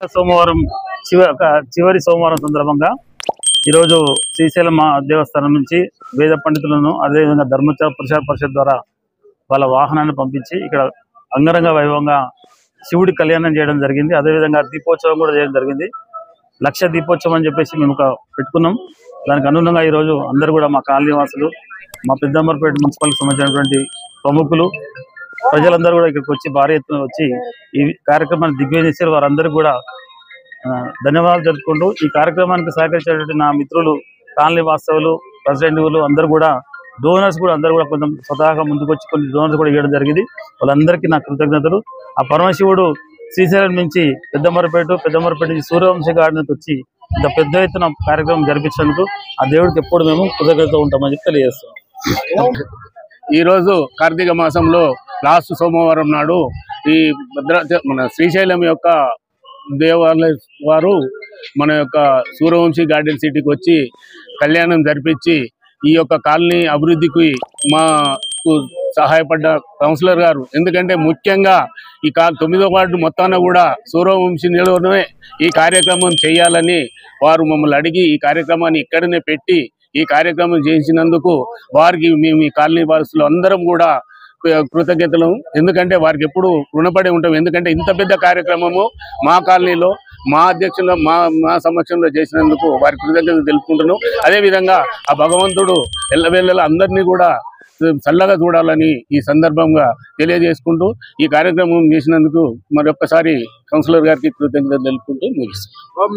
సోమవారం చివరి సోమవారం సందర్భంగా ఈరోజు శ్రీశైలం దేవస్థానం నుంచి వేద పండితులను అదేవిధంగా ధర్మచ ప్రచార పరిషత్ ద్వారా వాళ్ళ వాహనాన్ని పంపించి ఇక్కడ అంగరంగ వైభవంగా శివుడి కళ్యాణం చేయడం జరిగింది. అదేవిధంగా దీపోత్సవం కూడా చేయడం జరిగింది. లక్ష దీపోత్సవం అని చెప్పేసి మేము పెట్టుకున్నాం. దానికి అనుగుణంగా ఈరోజు అందరూ కూడా మా కాలనీ వాసులు, మా పెద్దంబర్పేట మున్సిపాలిటీకి సంబంధించినటువంటి ప్రముఖులు, ప్రజలందరూ కూడా ఇక్కడికి వచ్చి భారీ ఎత్తున వచ్చి ఈ కార్యక్రమాన్ని దిగ్విజయం చేశారు. వారందరికీ కూడా ధన్యవాదాలు జరుపుకుంటూ ఈ కార్యక్రమానికి సహకరించేటువంటి నా మిత్రులు, కాలనీ వాస్తవులు, ప్రెసిడెంట్లు అందరూ కూడా, డోనర్స్ కూడా అందరూ కూడా కొంచెం స్వతహాగా ముందుకు వచ్చి కొన్ని డోనర్స్ కూడా ఇవ్వడం జరిగింది. వాళ్ళందరికీ నా కృతజ్ఞతలు. ఆ పరమశివుడు శ్రీశైలం నుంచి పెద్దంబర్పేట నుంచి సూర్యవంశీ గార్డెన్కి వచ్చి ఇంత పెద్ద ఎత్తున కార్యక్రమం జరిపించినందుకు ఆ దేవుడికి ఎప్పుడు మేము కృతజ్ఞత ఉంటామని చెప్పి తెలియజేస్తాం. ఈరోజు కార్తీక మాసంలో లాస్ట్ సోమవారం నాడు ఈ మన శ్రీశైలం యొక్క దేవాలయ వారు మన యొక్క సూర్యవంశీ గార్డెన్ సిటీకి వచ్చి కళ్యాణం జరిపించి ఈ యొక్క కాలనీ అభివృద్ధికి మాకు సహాయపడ్డ కౌన్సిలర్ గారు, ఎందుకంటే ముఖ్యంగా ఈ 9వ వార్డు మొత్తాన కూడా సూర్యవంశీ నిలవడమే ఈ కార్యక్రమం చేయాలని వారు మమ్మల్ని అడిగి ఈ కార్యక్రమాన్ని ఇక్కడనే పెట్టి ఈ కార్యక్రమం చేసినందుకు వారికి మేము ఈ కాలనీ వాసులు అందరం కూడా కృతజ్ఞతలు. ఎందుకంటే వారికి ఎప్పుడు రుణపడి ఉంటాం. ఎందుకంటే ఇంత పెద్ద కార్యక్రమము మా కాలనీలో మా అధ్యక్షుల మా సమక్షంలో చేసినందుకు వారి కృతజ్ఞతలు తెలుపుకుంటున్నాం. అదేవిధంగా ఆ భగవంతుడు ఎల్లవేళలా అందరినీ కూడా చల్లగా చూడాలని ఈ సందర్భంగా తెలియజేసుకుంటూ ఈ కార్యక్రమం చేసినందుకు మరొక్కసారి కౌన్సిలర్ గారికి కృతజ్ఞతలు తెలుపుకుంటూ ముగిస్తాం.